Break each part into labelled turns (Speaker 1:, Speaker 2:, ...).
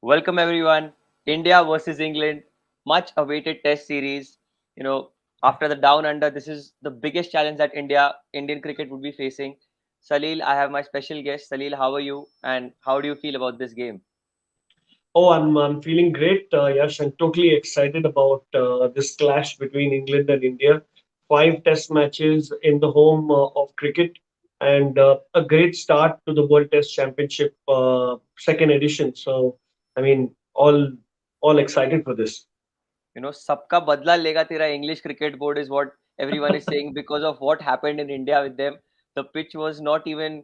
Speaker 1: Welcome everyone. India versus England, much awaited test series. After the down under, this is the biggest challenge that Indian cricket would be facing. Salil, I have my special guest. Salil, how are you? And how do you feel about this game?
Speaker 2: Oh, I'm feeling great, Yash. I'm totally excited about this clash between England and India. Five Test matches in the home of cricket, and a great start to the World Test Championship second edition. So, I mean, all excited for this.
Speaker 1: Sabka badla lega tera English cricket board is what everyone is saying because of what happened in India with them. The pitch was not even,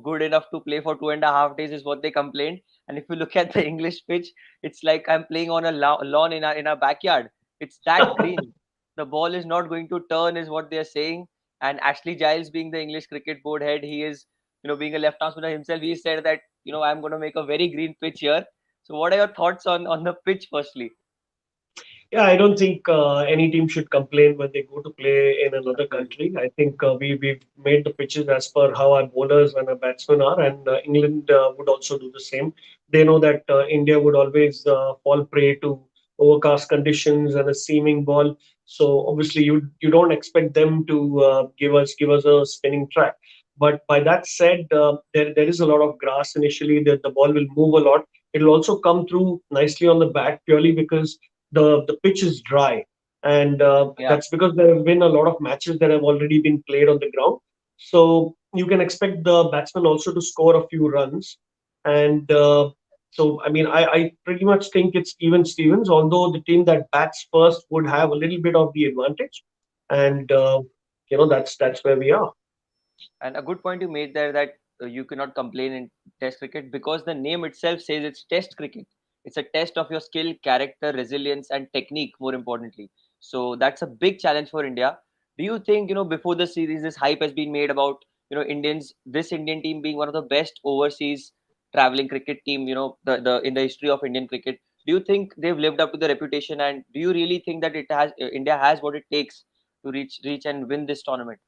Speaker 1: good enough to play for 2.5 days is what they complained. And if you look at the English pitch, it's like I'm playing on a lawn in our backyard. It's that green. The ball is not going to turn, is what they're saying. And Ashley Giles, being the English cricket board head, he is, being a left arm spinner himself, he said that, I'm going to make a very green pitch here. So, what are your thoughts on the pitch, firstly?
Speaker 2: Yeah, I don't think any team should complain when they go to play in another
Speaker 1: Absolutely.
Speaker 2: country. I think we've made the pitches as per how our bowlers and our batsmen are, and England would also do the same. They know that India would always fall prey to overcast conditions and a seaming ball. So obviously, you don't expect them to give us a spinning track. But by that said, there is a lot of grass initially. That the ball will move a lot. It'll also come through nicely on the bat purely because the pitch is dry, and
Speaker 1: Yeah.
Speaker 2: that's because there have been a lot of matches that have already been played on the ground. So you can expect the batsman also to score a few runs, and so I mean I pretty much think it's even Stevens. Although the team that bats first would have a little bit of the advantage, and that's where we are.
Speaker 1: And a good point you made there that you cannot complain in Test cricket because the name itself says it's Test cricket. It's a test of your skill, character, resilience, and technique, more importantly. So that's a big challenge for India. Do you think, before the series, this hype has been made about, this Indian team being one of the best overseas traveling cricket team, the in the history of Indian cricket? Do you think they've lived up to the reputation? And do you really think that India has what it takes to reach and win this tournament?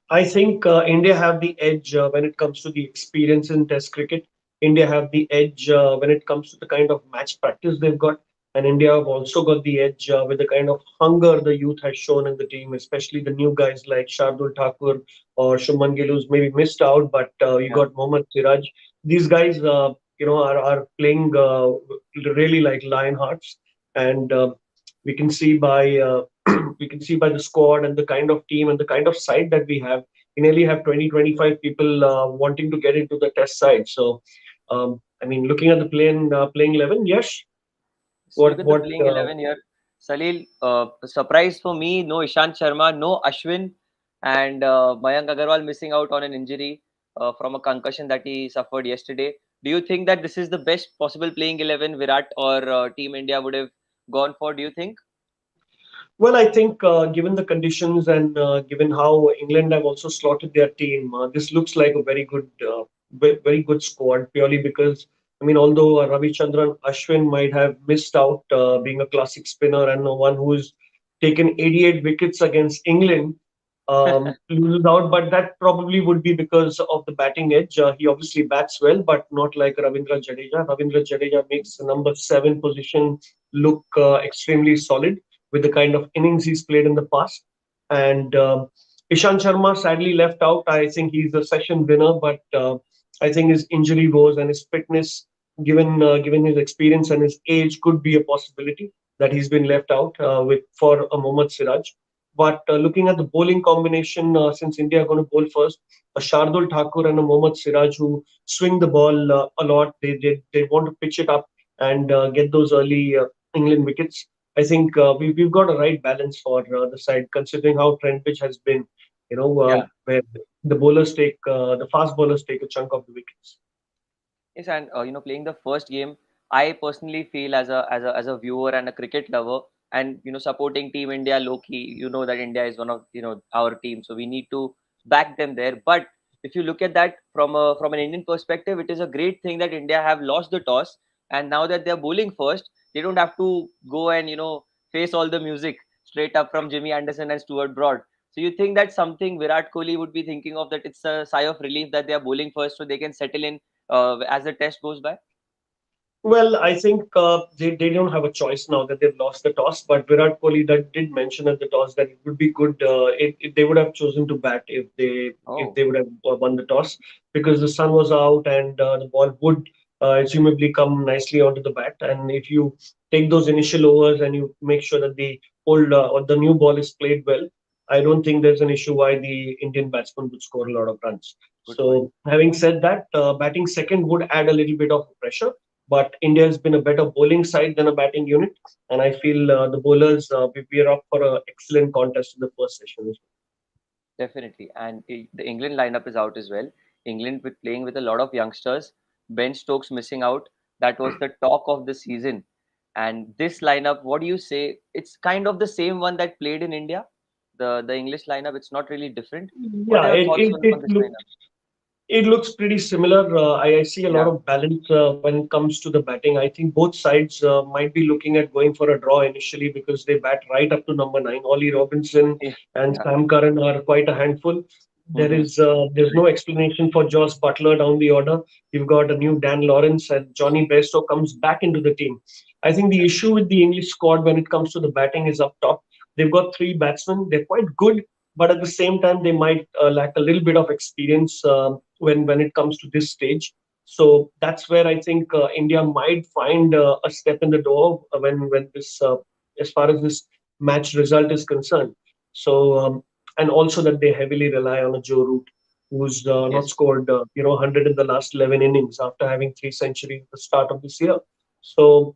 Speaker 2: I think India have the edge when it comes to the experience in Test cricket. India have the edge when it comes to the kind of match practice they've got, and India have also got the edge with the kind of hunger the youth has shown in the team, especially the new guys like Shardul Thakur or Shubman Gill, who's maybe missed out, but you
Speaker 1: Yeah.
Speaker 2: got Mohammad Siraj. These guys, are playing really like lion hearts, and we can see by we can see by the squad and the kind of team and the kind of side that we have. We nearly have 20, 25 people wanting to get into the test side. So, I mean, looking at the playing 11, yes.
Speaker 1: So look
Speaker 2: What
Speaker 1: at the
Speaker 2: what?
Speaker 1: playing 11 here. Salil, surprise for me, no Ishant Sharma, no Ashwin, and Mayank Agarwal missing out on an injury from a concussion that he suffered yesterday. Do you think that this is the best possible playing 11 Virat or Team India would have gone for? Do you think?
Speaker 2: Well, I think given the conditions and given how England have also slotted their team, this looks like a very good squad. Purely because I mean, although Ravichandran Ashwin might have missed out being a classic spinner and one who's taken 88 wickets against England, loses out, but that probably would be because of the batting edge. He obviously bats well, but not like Ravindra Jadeja. Ravindra Jadeja makes the number seven position look extremely solid with the kind of innings he's played in the past. And Ishant Sharma sadly left out. I think he's a session winner, but I think his injury woes and his fitness, given his experience and his age, could be a possibility that he's been left out with for a Mohammad Siraj. But looking at the bowling combination, since India are going to bowl first, a Shardul Thakur and a Mohammad Siraj who swing the ball a lot. They want to pitch it up and get those early England wickets. I think we've got a right balance for the side, considering how Trent Bridge has been.
Speaker 1: Yeah.
Speaker 2: Where the fast bowlers take a chunk of the wickets.
Speaker 1: Yes, and playing the first game, I personally feel as a viewer and a cricket lover, and supporting Team India low key. You know that India is one of our team, so we need to back them there. But if you look at that from an Indian perspective, it is a great thing that India have lost the toss, and now that they're bowling first, they don't have to go and face all the music straight up from Jimmy Anderson and Stuart Broad. So you think that's something Virat Kohli would be thinking of, that it's a sigh of relief that they are bowling first so they can settle in as the test goes by?
Speaker 2: Well, I think they don't have a choice now that they've lost the toss. But Virat Kohli that did mention at the toss that it would be good if they would have chosen to bat if
Speaker 1: Oh,
Speaker 2: they would have won the toss because the sun was out and the ball would assumably come nicely onto the bat. And if you take those initial overs and you make sure that the old or the new ball is played well, I don't think there's an issue why the Indian batsman would score a lot of runs.
Speaker 1: good point.
Speaker 2: So having said that, batting second would add a little bit of pressure, but India has been a better bowling side than a batting unit, and I feel the bowlers we are up for an excellent contest in the first session.
Speaker 1: Definitely. And the England lineup is out as well. England with playing with a lot of youngsters. Ben Stokes missing out. That was the talk of the season. And this lineup, what do you say? It's kind of the same one that played in India. The English lineup, it's not really different. What
Speaker 2: Yeah,
Speaker 1: are your thoughts on this lineup?
Speaker 2: it looks pretty similar. I see a lot
Speaker 1: Yeah.
Speaker 2: of balance when it comes to the batting. I think both sides might be looking at going for a draw initially because they bat right up to number nine. Ollie Robinson
Speaker 1: Yeah.
Speaker 2: and
Speaker 1: Yeah.
Speaker 2: Sam Curran are quite a handful.
Speaker 1: Hmm.
Speaker 2: There's no explanation for Josh Butler down the order. You've got a new Dan Lawrence and Johnny Bairstow comes back into the team. I think the issue with the English squad when it comes to the batting is up top. They've got three batsmen. They're quite good, but at the same time they might lack a little bit of experience when it comes to this stage. So that's where I think India might find a step in the door when this as far as this match result is concerned. So and also that they heavily rely on a Joe Root who's not
Speaker 1: Yes.
Speaker 2: scored 100 in the last 11 innings after having three centuries at the start of this year. So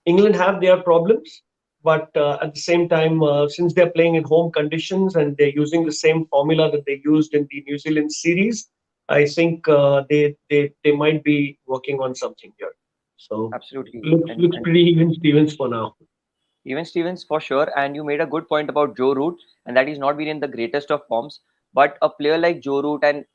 Speaker 2: England have their problems, but at the same time, since they're playing in home conditions and they're using the same formula that they used in the New Zealand series, I think they might be working on something here. So
Speaker 1: Absolutely.
Speaker 2: looks pretty even Stevens for now.
Speaker 1: Even Stevens for sure. And you made a good point about Joe Root, and that he's not been in the greatest of forms. But a player like Joe Root, and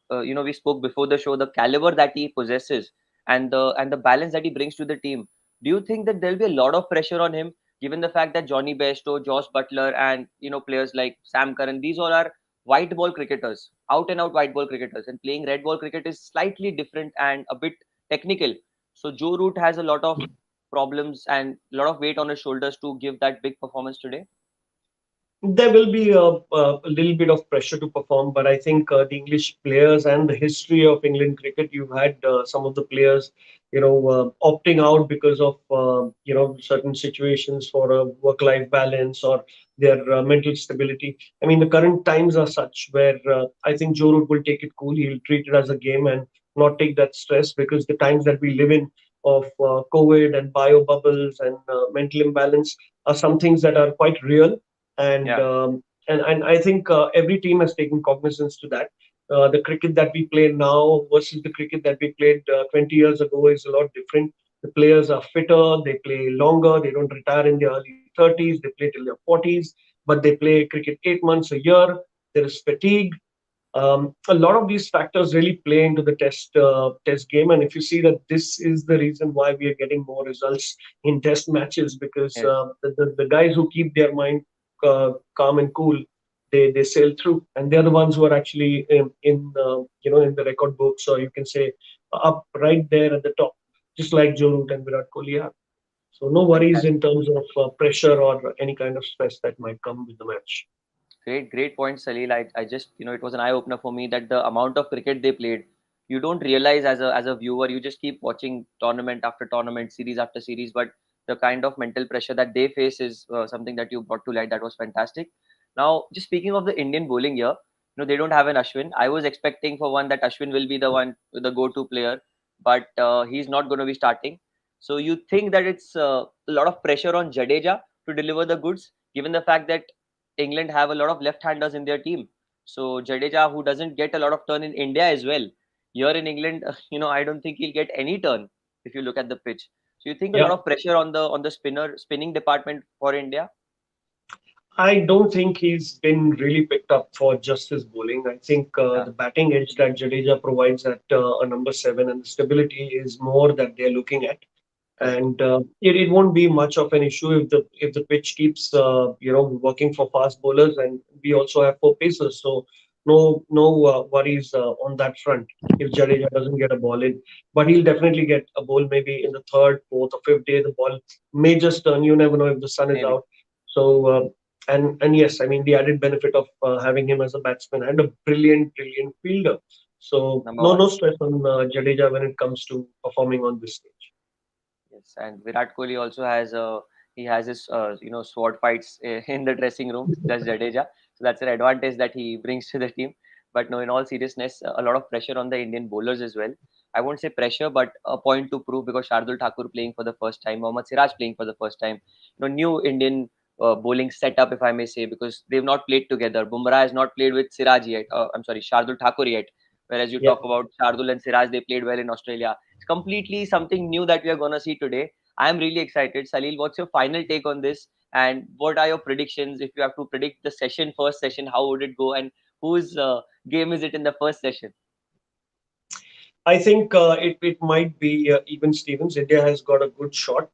Speaker 1: we spoke before the show, the caliber that he possesses, and the balance that he brings to the team. Do you think that there'll be a lot of pressure on him, given the fact that Johnny Bairstow, Josh Butler, and players like Sam Curran, these all are white ball cricketers, out and out white ball cricketers, and playing red ball cricket is slightly different and a bit technical. So Joe Root has a lot of problems and a lot of weight on his shoulders to give that big performance today.
Speaker 2: There will be a little bit of pressure to perform, but I think the English players and the history of England cricket, you've had some of the players, opting out because of certain situations for a work-life balance or their mental stability. I mean, the current times are such where I think Joe Root will take it cool. He'll treat it as a game and not take that stress because the times that we live in of COVID and bio bubbles and mental imbalance are some things that are quite real and
Speaker 1: Yeah.
Speaker 2: um, and I think every team has taken cognizance to that. The cricket that we play now versus the cricket that we played 20 years ago is a lot different. The players are fitter, they play longer, they don't retire in their early 30s, they play till their 40s, but they play cricket 8 months a year. There is fatigue, a lot of these factors really play into the test game, and if you see that this is the reason why we are getting more results in test matches because
Speaker 1: Yes.
Speaker 2: the guys who keep their mind calm and cool, they sail through, and they're the ones who are actually in the record books, or you can say up right there at the top, just like Joe Root and Virat Kohli are. So no worries in
Speaker 1: Fantastic.
Speaker 2: terms of pressure or any kind of stress that might come with the match.
Speaker 1: Great point, Salil. I just, it was an eye opener for me that the amount of cricket they played, you don't realize as a viewer, you just keep watching tournament after tournament, series after series, but the kind of mental pressure that they face is something that you brought to light. That was fantastic. Now, just speaking of the Indian bowling here, they don't have an Ashwin. I was expecting for one that Ashwin will be the one, the go-to player, but he's not going to be starting. So you think that it's a lot of pressure on Jadeja to deliver the goods, given the fact that England have a lot of left-handers in their team. So Jadeja, who doesn't get a lot of turn in India as well, here in England, I don't think he'll get any turn if you look at the pitch. So you think a lot
Speaker 2: Yeah.
Speaker 1: of pressure on the spinning department for India?
Speaker 2: I don't think he's been really picked up for just his bowling. I think
Speaker 1: Yeah,
Speaker 2: the batting edge that Jadeja provides at a number seven and the stability is more that they're looking at.
Speaker 1: correct.
Speaker 2: And it won't be much of an issue if the pitch keeps working for fast bowlers, and we also have four pacers. So no worries on that front if Jadeja doesn't get a ball in. But he'll definitely get a ball maybe in the third, fourth, or fifth day. The ball may just turn. You never know if the sun is
Speaker 1: Maybe.
Speaker 2: out. So and yes, I mean the added benefit of having him as a batsman and a brilliant fielder. So
Speaker 1: Number
Speaker 2: no
Speaker 1: one.
Speaker 2: stress on Jadeja when it comes to performing on this stage.
Speaker 1: Yes, and Virat Kohli also has he has his sword fights in the dressing room. Just Jadeja, so that's an advantage that he brings to the team. But no, in all seriousness, a lot of pressure on the Indian bowlers as well. I won't say pressure, but a point to prove because Shardul Thakur playing for the first time, Mohammad Siraj playing for the first time. New Indian bowling setup, if I may say, because they've not played together. Bumrah has not played with Siraj yet. I'm sorry, Shardul Thakur yet. Whereas you
Speaker 2: Yeah.
Speaker 1: talk about Shardul and Siraj, they played well in Australia. It's completely something new that we are gonna see today. I am really excited. Salil, what's your final take on this? And what are your predictions? If you have to predict the first session, how would it go? And whose game is it in the first session?
Speaker 2: I think it might be even Stevens. India has got a good shot.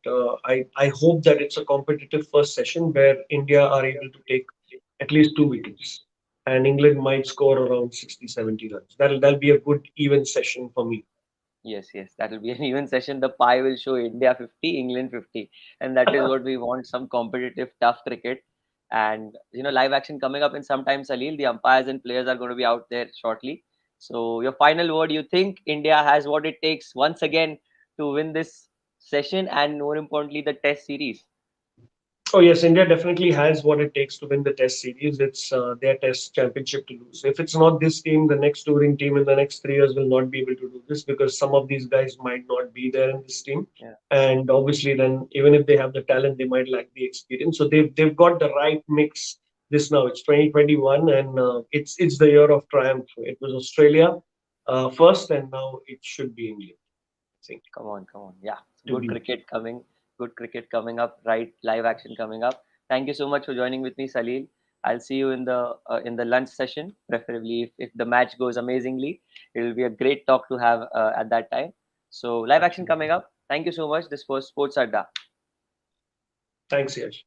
Speaker 2: I hope that it's a competitive first session where India are able to take at least 2 wickets, and England might score around 60, 70 runs. That'll be a good even session for me.
Speaker 1: Yes, yes, that will be an even session. The pie will show India 50, England 50. And that is what we want, some competitive, tough cricket. And, live action coming up in some time, Salil. The umpires and players are going to be out there shortly. So, your final word, you think India has what it takes once again to win this session and more importantly, the test series?
Speaker 2: Oh yes, India definitely has what it takes to win the Test series. It's their Test championship to lose. If it's not this team, the next touring team in the next 3 years will not be able to do this because some of these guys might not be there in this team.
Speaker 1: Yeah,
Speaker 2: And obviously, then even if they have the talent, they might lack the experience. So they've got the right mix. This now it's 2021, and it's the year of triumph. It was Australia first, and now it should be England. I think
Speaker 1: come on, come on. Yeah,
Speaker 2: to
Speaker 1: good
Speaker 2: be.
Speaker 1: cricket coming. Good cricket coming up, right? Live action coming up. Thank you so much for joining with me, Salil. I'll see you in the lunch session, preferably if the match goes amazingly. It will be a great talk to have at that time. So live action
Speaker 2: Absolutely.
Speaker 1: coming up. Thank you so much. This was Sports Adda.
Speaker 2: Thanks, Yash.